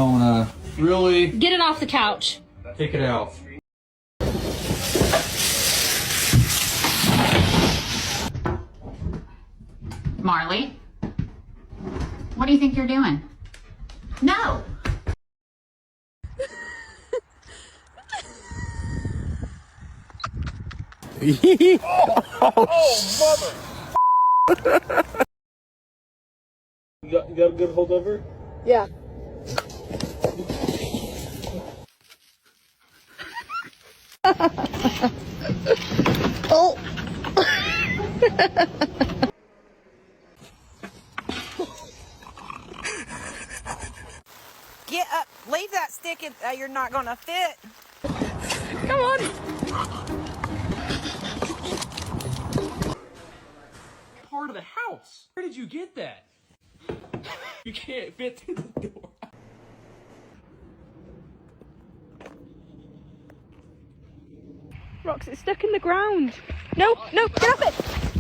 wanna really Get it off the couch. take it out. Marley, what do you think you're doing? No. You got a good hold of her? Yeah. Oh. Get up. Leave that stick in. You're not going to fit. Come on. Part of the house. Where did you get that? You can't fit through the door. Rox, it's stuck in the ground. No, no, get off it.